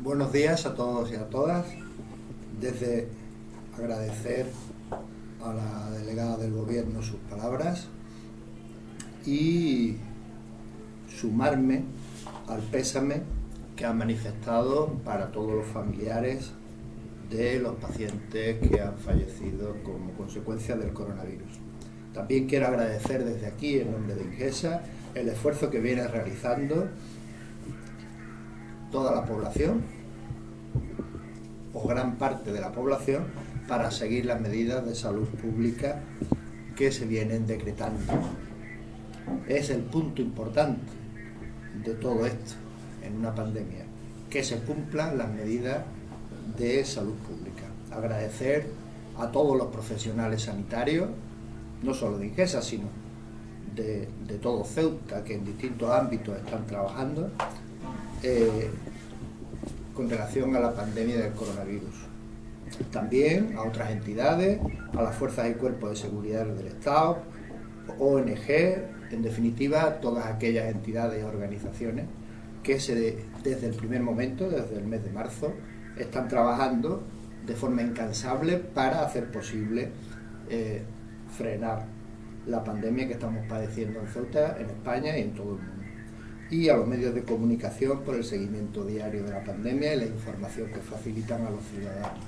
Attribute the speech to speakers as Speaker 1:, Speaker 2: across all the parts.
Speaker 1: Buenos días a todos y a todas. Desde agradecer a la delegada del Gobierno sus palabras y sumarme al pésame que han manifestado para todos los familiares de los pacientes que han fallecido como consecuencia del coronavirus. También quiero agradecer desde aquí, en nombre de Ingesa, el esfuerzo que viene realizando toda la población, o gran parte de la población, para seguir las medidas de salud pública que se vienen decretando. Es el punto importante de todo esto en una pandemia, que se cumplan las medidas de salud pública. Agradecer a todos los profesionales sanitarios, no solo de Ingesa, sino de todo Ceuta, que en distintos ámbitos están trabajando con relación a la pandemia del coronavirus. También a otras entidades, a las fuerzas y cuerpos de seguridad del Estado, ONG, en definitiva, todas aquellas entidades y organizaciones que desde el primer momento, desde el mes de marzo, están trabajando de forma incansable para hacer posible frenar la pandemia que estamos padeciendo en Ceuta, en España y en todo el mundo. Y a los medios de comunicación por el seguimiento diario de la pandemia y la información que facilitan a los ciudadanos.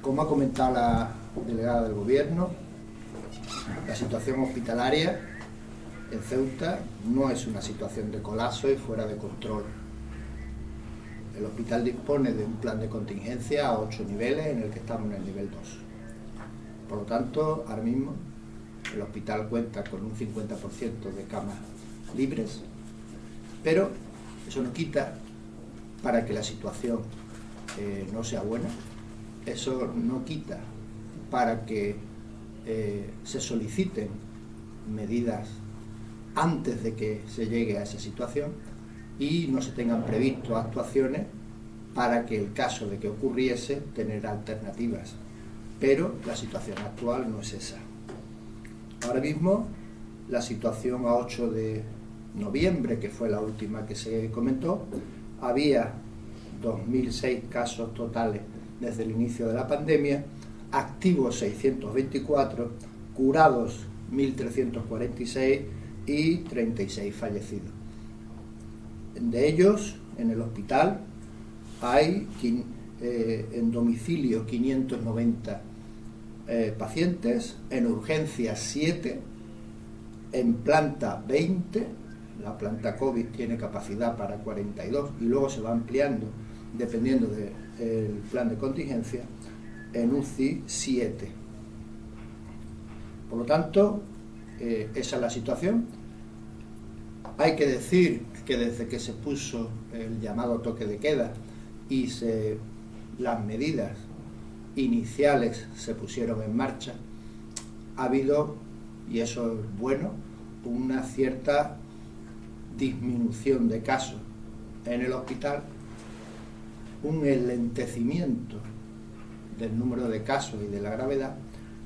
Speaker 1: Como ha comentado la delegada del Gobierno, la situación hospitalaria en Ceuta no es una situación de colapso y fuera de control. El hospital dispone de un plan de contingencia a 8 niveles, en el que estamos en el nivel 2. Por lo tanto, ahora mismo el hospital cuenta con un 50% de camas libres, pero eso no quita para que la situación no sea buena, eso no quita para que se soliciten medidas antes de que se llegue a esa situación y no se tengan previsto actuaciones para que, en caso de que ocurriese, tener alternativas. Pero la situación actual no es esa. Ahora mismo, la situación a 8 de noviembre, que fue la última que se comentó, había 2.006 casos totales desde el inicio de la pandemia, activos 624, curados 1.346 y 36 fallecidos. De ellos, en el hospital, hay en domicilio 590 pacientes, en urgencias 7, en planta 20, la planta COVID tiene capacidad para 42 y luego se va ampliando dependiendo del plan de contingencia, en UCI 7. Por lo tanto, esa es la situación. Hay que decir que desde que se puso el llamado toque de queda y las medidas iniciales se pusieron en marcha, ha habido, y eso es bueno, una cierta disminución de casos en el hospital, un enlentecimiento del número de casos y de la gravedad,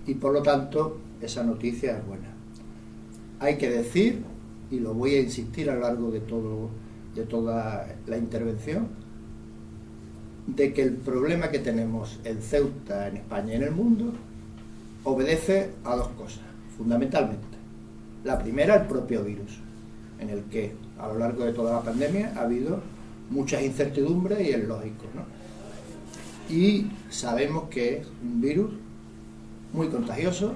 Speaker 1: y por lo tanto esa noticia es buena. Hay que decir, y lo voy a insistir a lo largo de toda la intervención, de que el problema que tenemos en Ceuta, en España y en el mundo obedece a dos cosas, fundamentalmente. La primera, el propio virus, en el que a lo largo de toda la pandemia ha habido muchas incertidumbres y es lógico, ¿no? Y sabemos que es un virus muy contagioso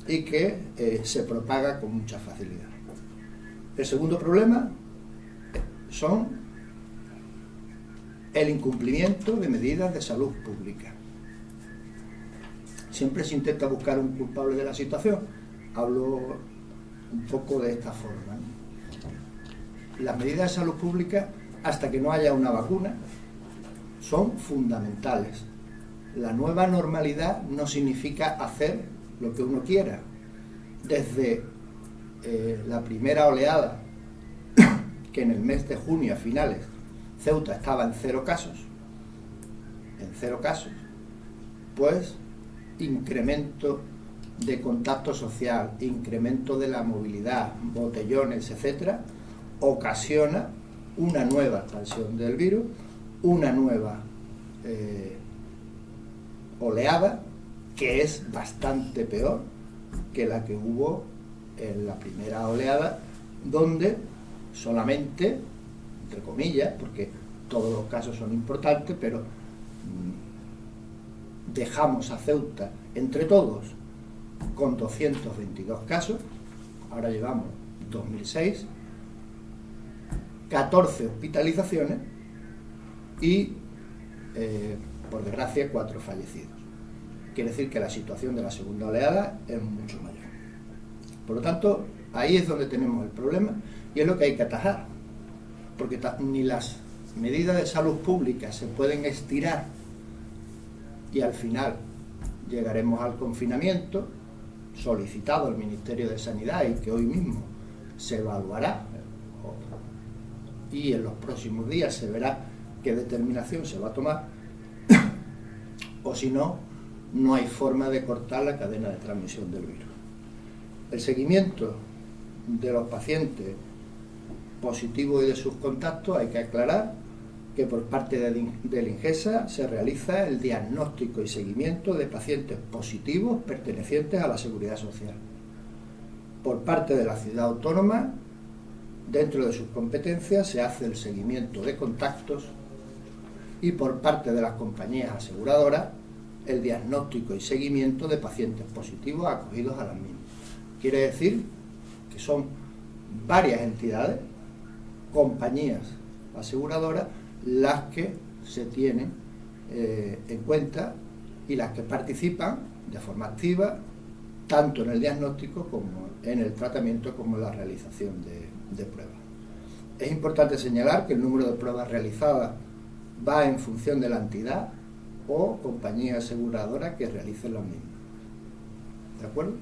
Speaker 1: y que se propaga con mucha facilidad. El segundo problema son el incumplimiento de medidas de salud pública. Siempre se intenta buscar un culpable de la situación. Hablo un poco de esta forma, ¿no? Las medidas de salud pública, hasta que no haya una vacuna, son fundamentales. La nueva normalidad no significa hacer lo que uno quiera. Desde la primera oleada, que en el mes de junio a finales Ceuta estaba en 0 casos, pues incremento de contacto social, incremento de la movilidad, botellones, etcétera, ocasiona una nueva expansión del virus, una nueva oleada que es bastante peor que la que hubo en la primera oleada, donde solamente, entre comillas, porque todos los casos son importantes, pero dejamos a Ceuta entre todos con 222 casos, ahora llevamos 2006, 14 hospitalizaciones y, por desgracia, 4 fallecidos. Quiere decir que la situación de la segunda oleada es mucho mayor. Por lo tanto, ahí es donde tenemos el problema y es lo que hay que atajar, porque ni las medidas de salud pública se pueden estirar y al final llegaremos al confinamiento solicitado al Ministerio de Sanidad y que hoy mismo se evaluará y en los próximos días se verá qué determinación se va a tomar, o si no, no hay forma de cortar la cadena de transmisión del virus. El seguimiento de los pacientes positivos y de sus contactos, hay que aclarar que por parte del INGESA se realiza el diagnóstico y seguimiento de pacientes positivos pertenecientes a la Seguridad Social. Por parte de la Ciudad Autónoma, dentro de sus competencias, se hace el seguimiento de contactos y por parte de las compañías aseguradoras, el diagnóstico y seguimiento de pacientes positivos acogidos a las mismas. Quiere decir que son varias entidades, compañías aseguradoras, las que se tienen en cuenta y las que participan de forma activa tanto en el diagnóstico como en el tratamiento como en la realización de pruebas. Es importante señalar que el número de pruebas realizadas va en función de la entidad o compañía aseguradora que realicen las mismas. ¿De acuerdo?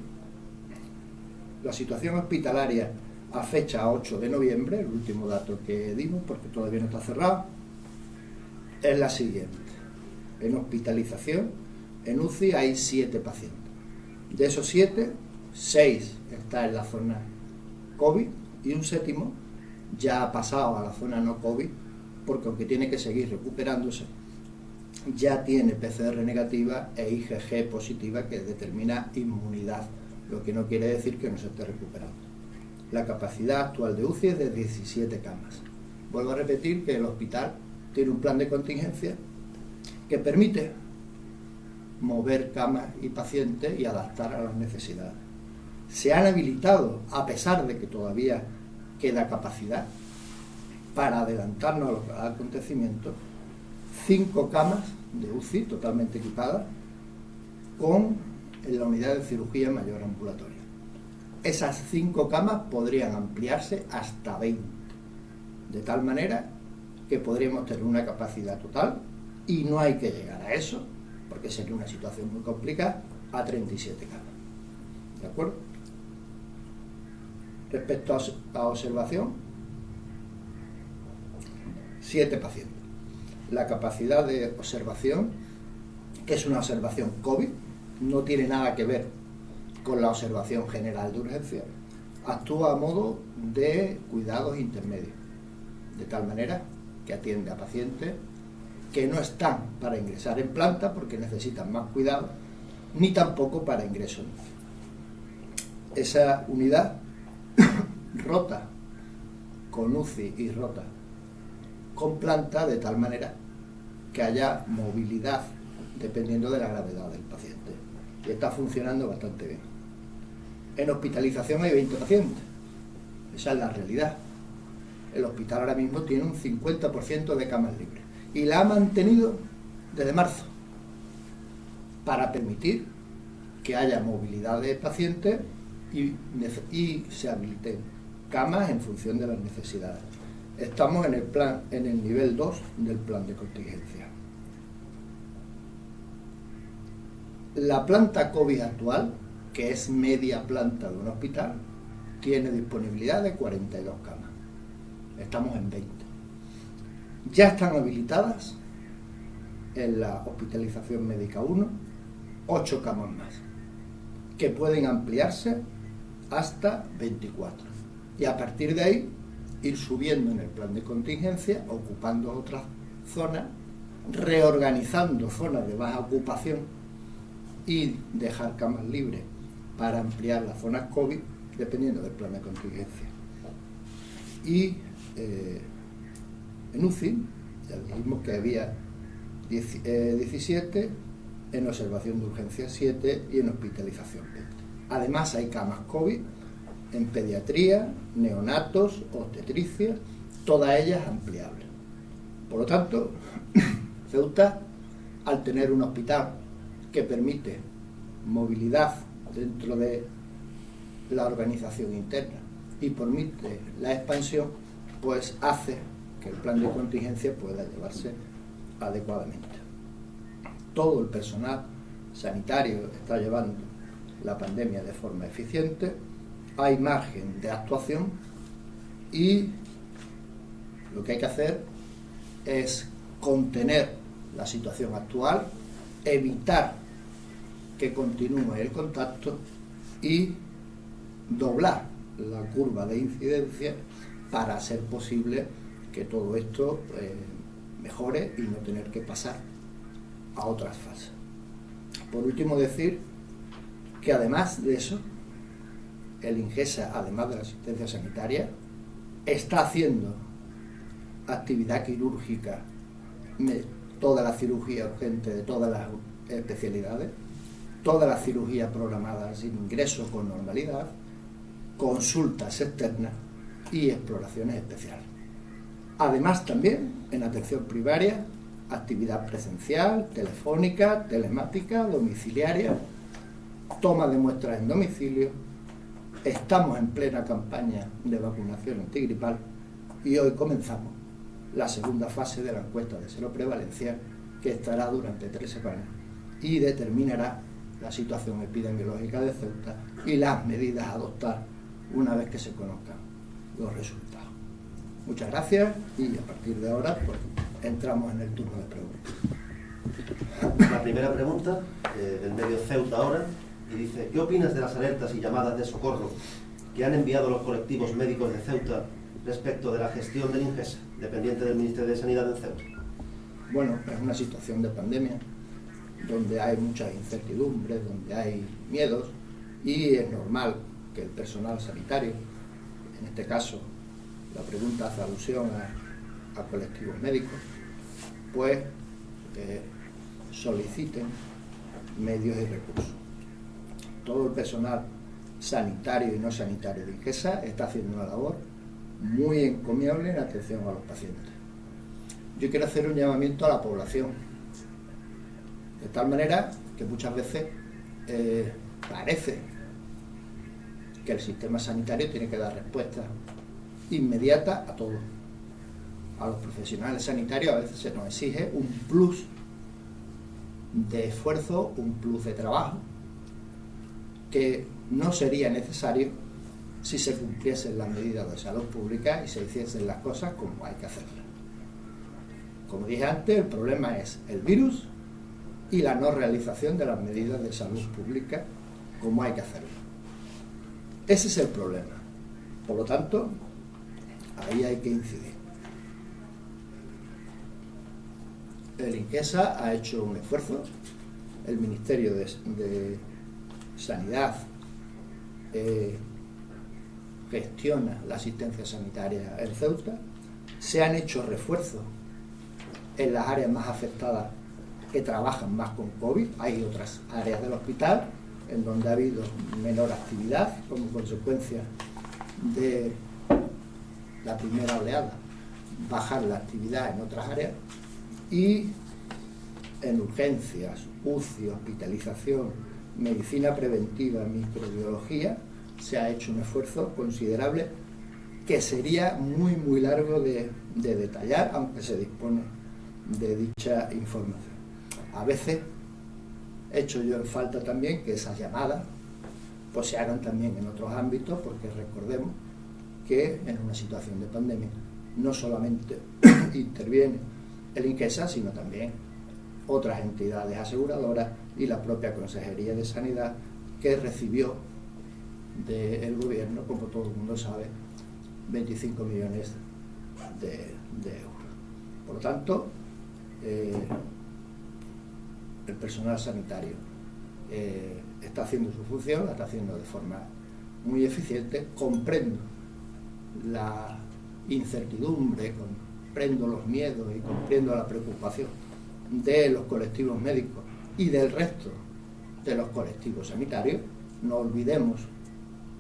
Speaker 1: La situación hospitalaria a fecha 8 de noviembre, el último dato que dimos porque todavía no está cerrado, es la siguiente. En hospitalización, en UCI hay 7 pacientes. De esos 7, 6 está en la zona COVID y un séptimo ya ha pasado a la zona no COVID porque aunque tiene que seguir recuperándose, ya tiene PCR negativa e IgG positiva que determina inmunidad, lo que no quiere decir que no se esté recuperando. La capacidad actual de UCI es de 17 camas. Vuelvo a repetir que el hospital tiene un plan de contingencia que permite mover camas y pacientes y adaptar a las necesidades. Se han habilitado, a pesar de que todavía queda capacidad, para adelantarnos a los acontecimientos, 5 camas de UCI totalmente equipadas con la unidad de cirugía mayor ambulatoria. Esas 5 camas podrían ampliarse hasta 20, de tal manera que podríamos tener una capacidad total, y no hay que llegar a eso, porque sería una situación muy complicada, a 37 camas. ¿De acuerdo? Respecto a observación, 7 pacientes. La capacidad de observación, que es una observación COVID, no tiene nada que ver con la observación general de urgencia, actúa a modo de cuidados intermedios, de tal manera que atiende a pacientes que no están para ingresar en planta porque necesitan más cuidado, ni tampoco para ingreso en UCI. Esa unidad rota con UCI y rota con planta de tal manera que haya movilidad dependiendo de la gravedad del paciente. Y está funcionando bastante bien. En hospitalización hay 20 pacientes. Esa es la realidad. El hospital ahora mismo tiene un 50% de camas libres y la ha mantenido desde marzo para permitir que haya movilidad de pacientes y se habiliten camas en función de las necesidades. Estamos en el nivel 2 del plan de contingencia. La planta COVID actual, que es media planta de un hospital, tiene disponibilidad de 42 camas. Estamos en 20. Ya están habilitadas en la hospitalización médica 1 8 camas más, que pueden ampliarse hasta 24. Y a partir de ahí ir subiendo en el plan de contingencia, ocupando otras zonas, reorganizando zonas de baja ocupación y dejar camas libres para ampliar las zonas COVID, dependiendo del plan de contingencia. Y en UCI, ya dijimos que había 17, en observación de urgencia 7 y en hospitalización 20. Además hay camas COVID en pediatría, neonatos, obstetricia, todas ellas ampliables. Por lo tanto, Ceuta, al tener un hospital que permite movilidad dentro de la organización interna y permite la expansión, pues hace que el plan de contingencia pueda llevarse adecuadamente. Todo el personal sanitario está llevando la pandemia de forma eficiente, hay margen de actuación y lo que hay que hacer es contener la situación actual, evitar que continúe el contacto y doblar la curva de incidencia para hacer posible que todo esto mejore y no tener que pasar a otras fases. Por último, decir que además de eso, el INGESA, además de la asistencia sanitaria, está haciendo actividad quirúrgica, toda la cirugía urgente de todas las especialidades, todas las cirugías programadas sin ingreso con normalidad, consultas externas y exploraciones especiales. Además, también en atención primaria, actividad presencial, telefónica, telemática, domiciliaria, toma de muestras en domicilio. Estamos en plena campaña de vacunación antigripal y hoy comenzamos la segunda fase de la encuesta de seroprevalencia, que estará durante 3 semanas y determinará la situación epidemiológica de Ceuta y las medidas a adoptar una vez que se conozcan los resultados. Muchas gracias y a partir de ahora pues, entramos en el turno de preguntas.
Speaker 2: La primera pregunta del medio Ceuta ahora, y dice: ¿qué opinas de las alertas y llamadas de socorro que han enviado los colectivos médicos de Ceuta respecto de la gestión del INGESA, dependiente del Ministerio de Sanidad en Ceuta?
Speaker 1: Bueno, es una situación de pandemia donde hay muchas incertidumbres, donde hay miedos y es normal que el personal sanitario, en este caso la pregunta hace alusión a colectivos médicos, pues soliciten medios y recursos. Todo el personal sanitario y no sanitario de INGESA está haciendo una labor muy encomiable en atención a los pacientes. Yo quiero hacer un llamamiento a la población, de tal manera que muchas veces parece que el sistema sanitario tiene que dar respuesta inmediata a todo. A los profesionales sanitarios a veces se nos exige un plus de esfuerzo, un plus de trabajo, que no sería necesario si se cumpliesen las medidas de salud pública y se hiciesen las cosas como hay que hacerlas. Como dije antes, el problema es el virus y la no realización de las medidas de salud pública como hay que hacerlo. Ese es el problema. Por lo tanto, ahí hay que incidir. El INGESA ha hecho un esfuerzo, el Ministerio de Sanidad gestiona la asistencia sanitaria en Ceuta, se han hecho refuerzos en las áreas más afectadas que trabajan más con COVID, hay otras áreas del hospital en donde ha habido menor actividad como consecuencia de la primera oleada, bajar la actividad en otras áreas, y en urgencias, UCI, hospitalización, medicina preventiva, microbiología, se ha hecho un esfuerzo considerable que sería muy largo de detallar, aunque se dispone de dicha información. A veces echo yo en falta también que esas llamadas pues se hagan también en otros ámbitos, porque recordemos que en una situación de pandemia no solamente interviene el INGESA, sino también otras entidades aseguradoras y la propia Consejería de Sanidad, que recibió del gobierno, como todo el mundo sabe, 25 millones de euros. Por lo tanto, el personal sanitario está haciendo su función, la está haciendo de forma muy eficiente. Comprendo la incertidumbre, comprendo los miedos y comprendo la preocupación de los colectivos médicos y del resto de los colectivos sanitarios. No olvidemos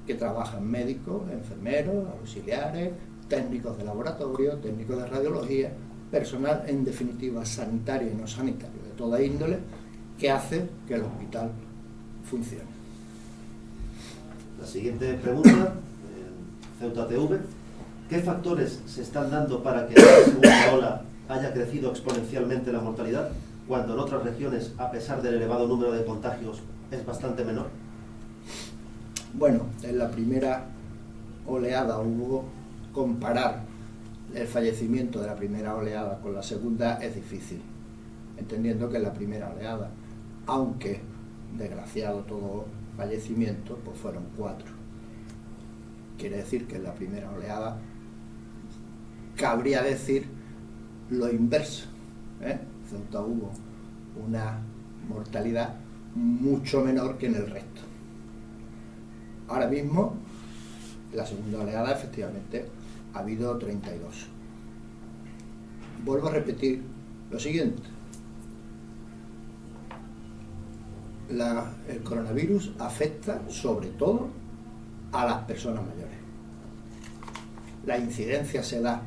Speaker 1: que trabajan médicos, enfermeros, auxiliares, técnicos de laboratorio, técnicos de radiología, personal en definitiva sanitario y no sanitario de toda índole, que hace que el hospital funcione.
Speaker 2: La siguiente pregunta, Ceuta TV. ¿Qué factores se están dando para que en la segunda ola haya crecido exponencialmente la mortalidad, cuando en otras regiones, a pesar del elevado número de contagios, es bastante menor?
Speaker 1: Bueno, en la primera oleada comparar el fallecimiento de la primera oleada con la segunda es difícil, entendiendo que en la primera oleada, aunque desgraciado todo fallecimiento, pues fueron 4. Quiere decir que en la primera oleada cabría decir lo inverso, Ceuta hubo una mortalidad mucho menor que en el resto. Ahora mismo, la segunda oleada, efectivamente, ha habido 32. Vuelvo a repetir lo siguiente. El coronavirus afecta sobre todo a las personas mayores. La incidencia se da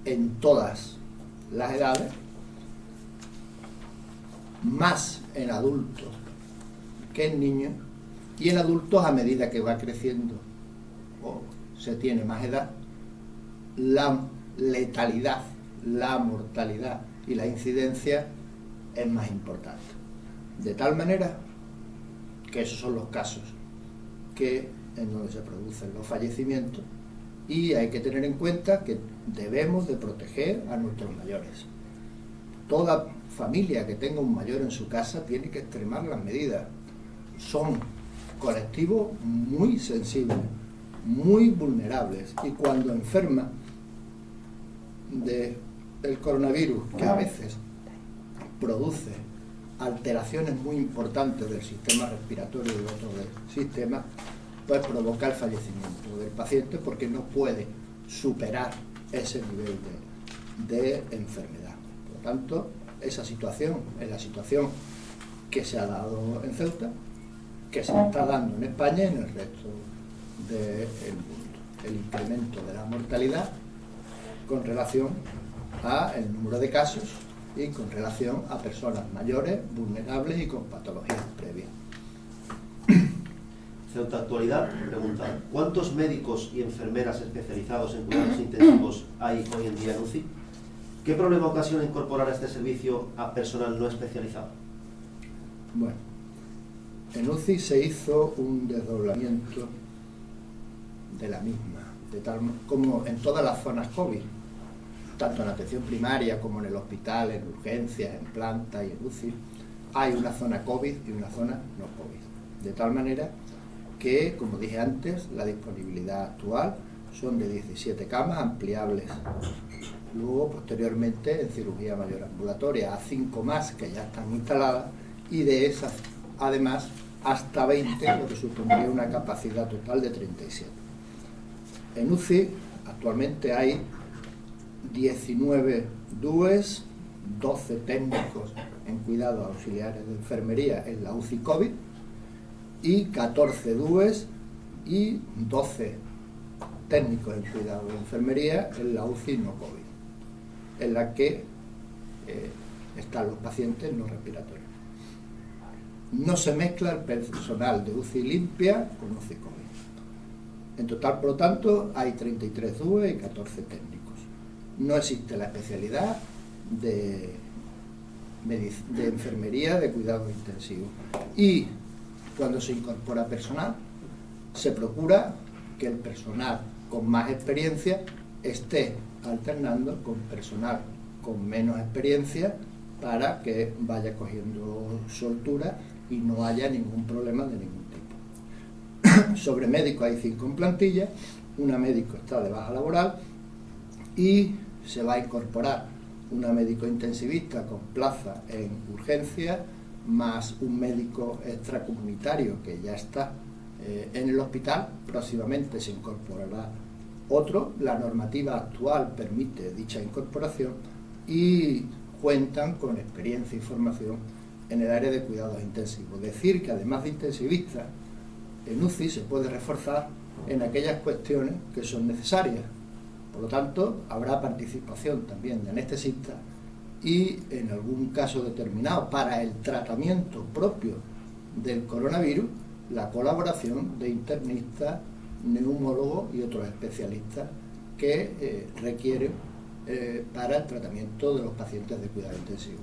Speaker 1: en todas las edades, más en adultos que en niños, y en adultos, a medida que va creciendo o se tiene más edad, la letalidad, la mortalidad y la incidencia es más importante. De tal manera que esos son los casos en donde se producen los fallecimientos, y hay que tener en cuenta que debemos de proteger a nuestros mayores. Toda familia que tenga un mayor en su casa tiene que extremar las medidas. Son colectivos muy sensibles, muy vulnerables, y cuando enferma del coronavirus, que a veces produce alteraciones muy importantes del sistema respiratorio y de otros sistemas, pues provoca el fallecimiento del paciente porque no puede superar ese nivel de enfermedad. Por lo tanto, esa situación es la situación que se ha dado en Ceuta, que se está dando en España y en el resto del mundo. El incremento de la mortalidad con relación al número de casos y con relación a personas mayores, vulnerables y con patologías previas.
Speaker 2: Ceuta Actualidad pregunta: ¿cuántos médicos y enfermeras especializados en cuidados intensivos hay hoy en día en UCI? ¿Qué problema ocasiona incorporar a este servicio a personal no especializado?
Speaker 1: Bueno, en UCI se hizo un desdoblamiento de la misma, de tal como en todas las zonas COVID, tanto en atención primaria como en el hospital, en urgencias, en planta y en UCI, hay una zona COVID y una zona no COVID. De tal manera que, como dije antes, la disponibilidad actual son de 17 camas ampliables. Luego, posteriormente, en cirugía mayor ambulatoria, a 5 más que ya están instaladas, y de esas, además, hasta 20, lo que supondría una capacidad total de 37. En UCI, actualmente hay 19 DUEs, 12 técnicos en cuidados auxiliares de enfermería en la UCI COVID, y 14 DUEs y 12 técnicos en cuidado de enfermería en la UCI no COVID, en la que están los pacientes no respiratorios. No se mezcla el personal de UCI limpia con UCI COVID. En total, por lo tanto, hay 33 DUEs y 14 técnicos. No existe la especialidad de enfermería de cuidados intensivos. Y cuando se incorpora personal, se procura que el personal con más experiencia esté alternando con personal con menos experiencia para que vaya cogiendo soltura y no haya ningún problema de ningún tipo. Sobre médicos hay 5 en plantilla una médico está de baja laboral y se va a incorporar una médico intensivista con plaza en urgencia, más un médico extracomunitario que ya está en el hospital. Próximamente se incorporará otro. La normativa actual permite dicha incorporación y cuentan con experiencia y formación en el área de cuidados intensivos. Decir que además de intensivistas, en UCI se puede reforzar en aquellas cuestiones que son necesarias. Por lo tanto, habrá participación también de anestesistas y, en algún caso determinado, para el tratamiento propio del coronavirus, la colaboración de internistas, neumólogos y otros especialistas que requieren para el tratamiento de los pacientes de cuidado intensivo.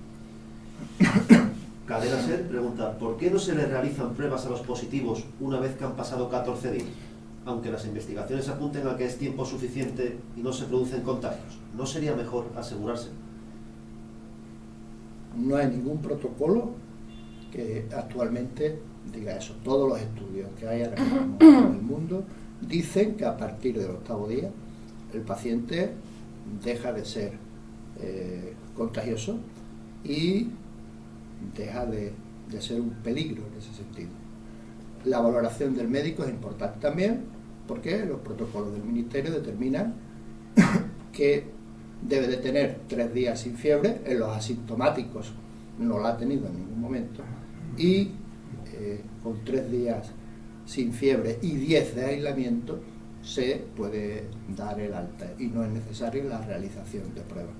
Speaker 2: Cadena Ser pregunta, ¿por qué no se le realizan pruebas a los positivos una vez que han pasado 14 días? Aunque las investigaciones apunten a que es tiempo suficiente y no se producen contagios, ¿no sería mejor asegurarse?
Speaker 1: No hay ningún protocolo que actualmente diga eso. Todos los estudios que hay ahora mismo en el mundo dicen que a partir del 8º día el paciente deja de ser contagioso y deja de ser un peligro en ese sentido. La valoración del médico es importante también, porque los protocolos del Ministerio determinan que debe de tener 3 días sin fiebre. En los asintomáticos no la ha tenido en ningún momento, y con 3 días sin fiebre y 10 de aislamiento se puede dar el alta y no es necesaria la realización de pruebas.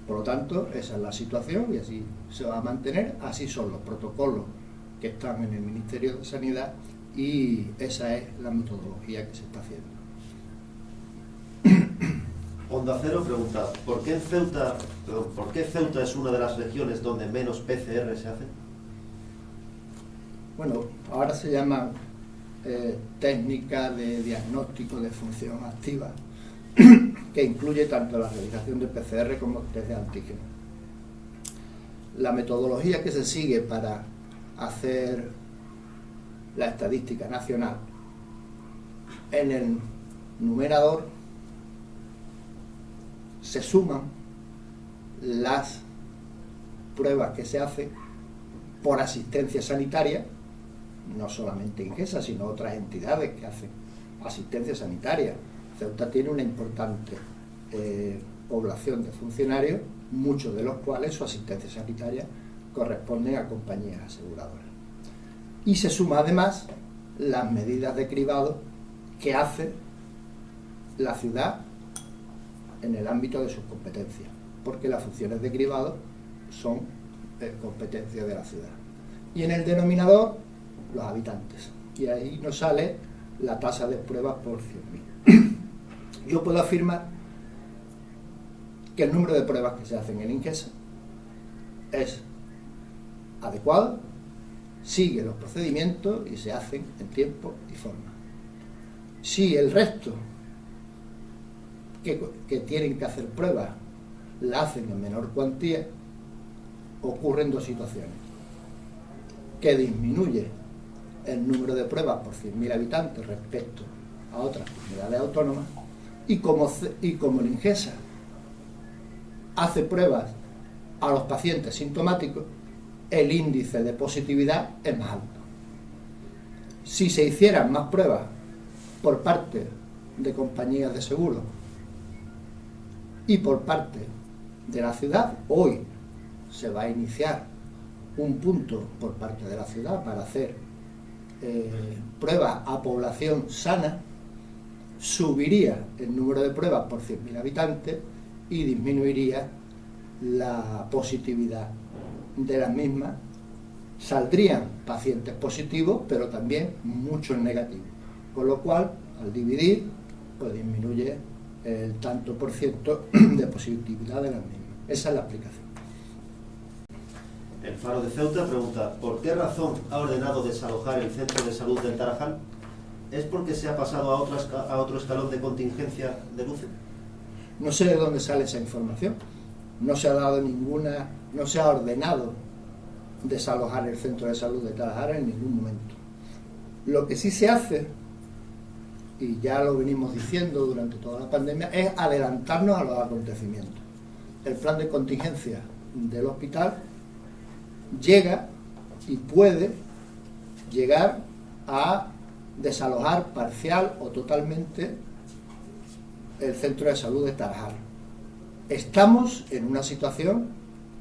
Speaker 1: Por lo tanto, esa es la situación y así se va a mantener. Así son los protocolos que están en el Ministerio de Sanidad y esa es la metodología que se está haciendo.
Speaker 2: Onda Cero pregunta, ¿por qué Ceuta es una de las regiones donde menos PCR se hacen?
Speaker 1: Bueno, ahora se llama técnica de diagnóstico de función activa, que incluye tanto la realización de PCR como test de antígeno. La metodología que se sigue para hacer la estadística nacional, en el numerador se suman las pruebas que se hacen por asistencia sanitaria, no solamente INGESA, sino otras entidades que hacen asistencia sanitaria. Ceuta tiene una importante población de funcionarios, muchos de los cuales su asistencia sanitaria corresponde a compañías aseguradoras. Y se suma además las medidas de cribado que hace la ciudad en el ámbito de sus competencias, porque las funciones de cribado son competencia de la ciudad. Y en el denominador, los habitantes. Y ahí nos sale la tasa de pruebas por 100.000. Yo puedo afirmar que el número de pruebas que se hacen en INGESA es adecuado, sigue los procedimientos y se hacen en tiempo y forma. Si el resto que tienen que hacer pruebas la hacen en menor cuantía, ocurren dos situaciones: que disminuye el número de pruebas por 100.000 habitantes respecto a otras comunidades autónomas, y como el INGESA hace pruebas a los pacientes sintomáticos, el índice de positividad es más alto. Si se hicieran más pruebas por parte de compañías de seguros y por parte de la ciudad, hoy se va a iniciar un punto por parte de la ciudad para hacer pruebas a población sana, subiría el número de pruebas por 100.000 habitantes y disminuiría la positividad de las mismas. Saldrían pacientes positivos, pero también muchos negativos, con lo cual, al dividir, pues disminuye el tanto por ciento de positividad de las mismas. Esa es la explicación.
Speaker 2: El Faro de Ceuta pregunta, ¿por qué razón ha ordenado desalojar el centro de salud del Tarajal? ¿Es porque se ha pasado a otro escalón de contingencia de Luce?
Speaker 1: No sé de dónde sale esa información. No se ha dado no se ha ordenado desalojar el centro de salud de Tarajal en ningún momento. Lo que sí se hace y ya lo venimos diciendo durante toda la pandemia, es adelantarnos a los acontecimientos. El plan de contingencia del hospital llega y puede llegar a desalojar parcial o totalmente el centro de salud de Tarajal. Estamos en una situación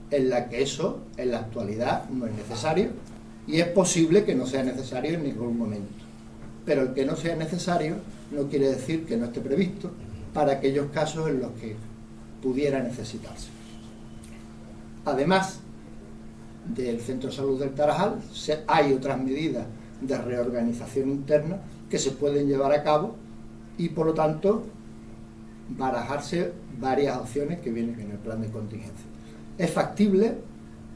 Speaker 1: en la que eso en la actualidad no es necesario y es posible que no sea necesario en ningún momento. Pero el que no sea necesario no quiere decir que no esté previsto para aquellos casos en los que pudiera necesitarse. Además del Centro de Salud del Tarajal, hay otras medidas de reorganización interna que se pueden llevar a cabo y, por lo tanto, barajarse varias opciones que vienen en el plan de contingencia. Es factible,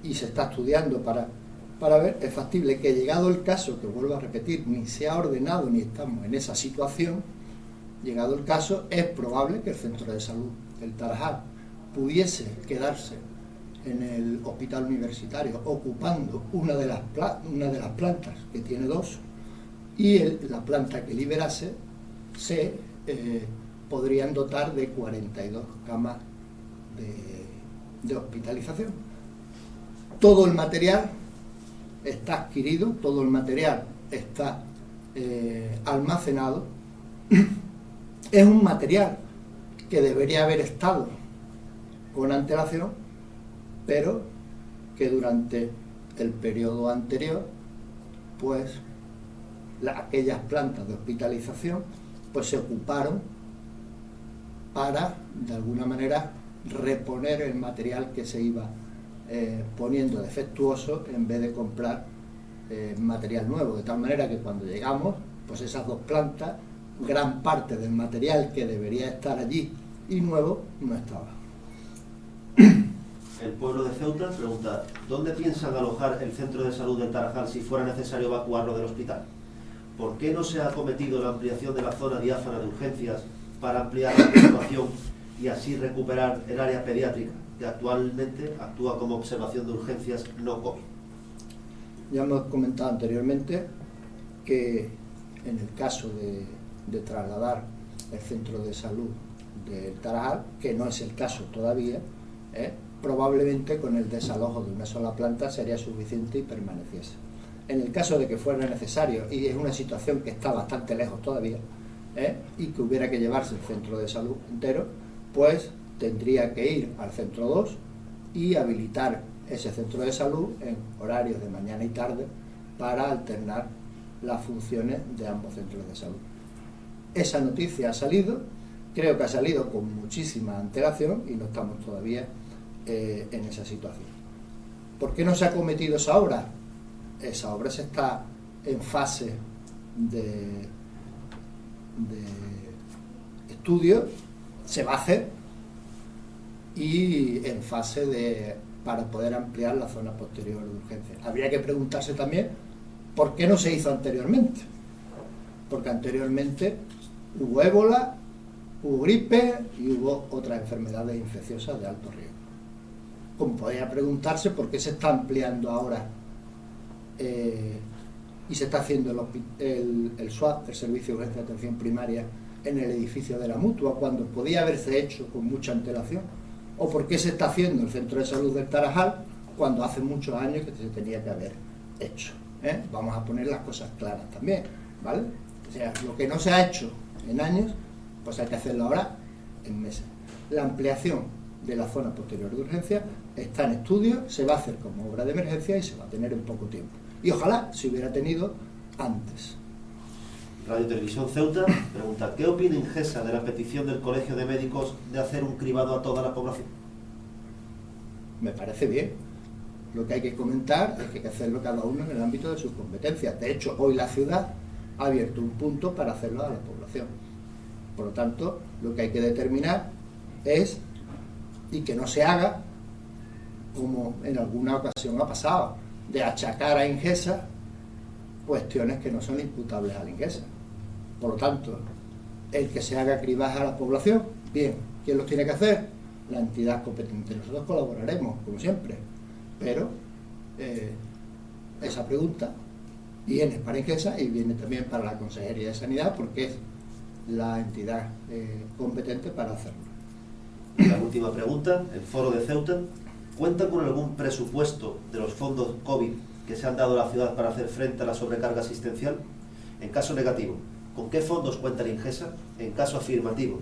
Speaker 1: y se está estudiando para ver, es factible que, llegado el caso, que vuelvo a repetir, ni se ha ordenado ni estamos en esa situación, llegado el caso, es probable que el Centro de Salud del Tarajal pudiese quedarse en el hospital universitario ocupando una de las plantas, que tiene dos, y la planta que liberase se podrían dotar de 42 camas de hospitalización. Todo el material está adquirido, todo el material está almacenado. Es un material que debería haber estado con antelación, pero que durante el periodo anterior, pues aquellas plantas de hospitalización pues se ocuparon para, de alguna manera, reponer el material que se iba poniendo defectuoso en vez de comprar material nuevo, de tal manera que cuando llegamos, pues esas dos plantas, gran parte del material que debería estar allí y nuevo no estaba.
Speaker 2: El pueblo de Ceuta pregunta: ¿dónde piensan alojar el centro de salud del Tarajal si fuera necesario evacuarlo del hospital? ¿Por qué no se ha acometido la ampliación de la zona diáfana de urgencias para ampliar la observación y así recuperar el área pediátrica, que actualmente actúa como observación de urgencias no COVID?
Speaker 1: Ya hemos comentado anteriormente que en el caso de trasladar el centro de salud del Tarajal, que no es el caso todavía, probablemente con el desalojo de una sola planta sería suficiente y permaneciese. En el caso de que fuera necesario, y es una situación que está bastante lejos todavía, y que hubiera que llevarse el centro de salud entero, pues tendría que ir al centro 2 y habilitar ese centro de salud en horarios de mañana y tarde para alternar las funciones de ambos centros de salud. Esa noticia ha salido, creo que ha salido con muchísima antelación y no estamos todavía en esa situación. ¿Por qué no se ha acometido esa obra? Esa obra se está en fase de estudio, se va a hacer, y en fase para poder ampliar la zona posterior de urgencia. Habría que preguntarse también por qué no se hizo anteriormente, porque anteriormente hubo ébola, hubo gripe y hubo otras enfermedades infecciosas de alto riesgo. Como podría preguntarse por qué se está ampliando ahora y se está haciendo el SWAP, el Servicio de Urgencia de Atención Primaria, en el edificio de la Mutua, cuando podía haberse hecho con mucha antelación, o por qué se está haciendo el Centro de Salud del Tarajal cuando hace muchos años que se tenía que haber hecho. Vamos a poner las cosas claras también, ¿vale? O sea, lo que no se ha hecho en años, pues hay que hacerlo ahora en meses. La ampliación de la zona posterior de urgencia está en estudio, se va a hacer como obra de emergencia y se va a tener en poco tiempo. Y ojalá se hubiera tenido antes.
Speaker 2: Radio Televisión Ceuta pregunta: ¿qué opina Ingesa de la petición del Colegio de Médicos de hacer un cribado a toda la población?
Speaker 1: Me parece bien. Lo que hay que comentar es que hay que hacerlo cada uno en el ámbito de sus competencias. De hecho, hoy la ciudad ha abierto un punto para hacerlo a la población. Por lo tanto, lo que hay que determinar es, y que no se haga, como en alguna ocasión ha pasado, de achacar a Ingesa cuestiones que no son imputables a la Ingesa. Por lo tanto, el que se haga cribaje a la población, bien. ¿Quién los tiene que hacer? La entidad competente. Nosotros colaboraremos, como siempre, pero esa pregunta viene para Ingesa y viene también para la Consejería de Sanidad, porque es la entidad competente para hacerlo.
Speaker 2: Y la última pregunta, el Foro de Ceuta, ¿cuenta con algún presupuesto de los fondos COVID que se han dado a la ciudad para hacer frente a la sobrecarga asistencial? En caso negativo, ¿con qué fondos cuenta la Ingesa? En caso afirmativo,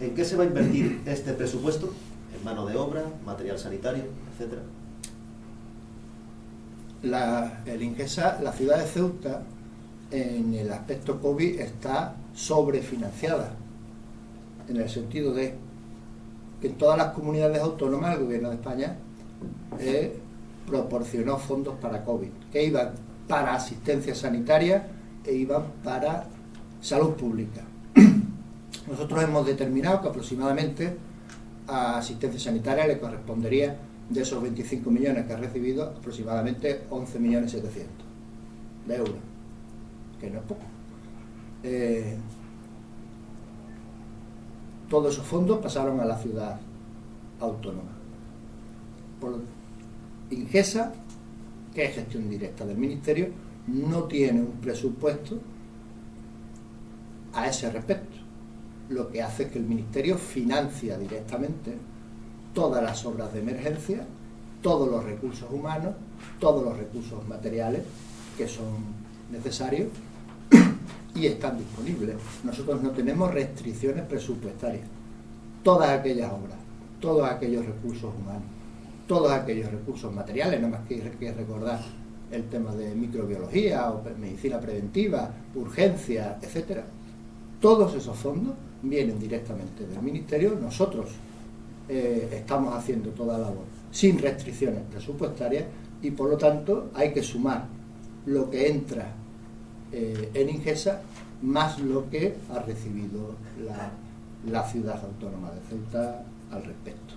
Speaker 2: ¿en qué se va a invertir este presupuesto? ¿En mano de obra, material sanitario, etcétera?
Speaker 1: El Ingesa, la ciudad de Ceuta, en el aspecto COVID está sobrefinanciada, en el sentido de que en todas las comunidades autónomas el Gobierno de España proporcionó fondos para COVID, que iban para asistencia sanitaria e iban para salud pública. Nosotros hemos determinado que aproximadamente a asistencia sanitaria le correspondería, de esos 25 millones que ha recibido, aproximadamente 11.700.000 de euros, que no es poco. Todos esos fondos pasaron a la ciudad autónoma. Ingesa, que es gestión directa del Ministerio, no tiene un presupuesto a ese respecto. Lo que hace es que el Ministerio financia directamente todas las obras de emergencia, todos los recursos humanos, todos los recursos materiales que son necesarios y están disponibles. Nosotros no tenemos restricciones presupuestarias. Todas aquellas obras, todos aquellos recursos humanos, todos aquellos recursos materiales, no más que recordar el tema de microbiología o medicina preventiva, urgencia, etcétera. Todos esos fondos vienen directamente del Ministerio. Nosotros estamos haciendo toda la labor sin restricciones presupuestarias y por lo tanto hay que sumar lo que entra en Ingesa más lo que ha recibido la ciudad autónoma de Ceuta al respecto.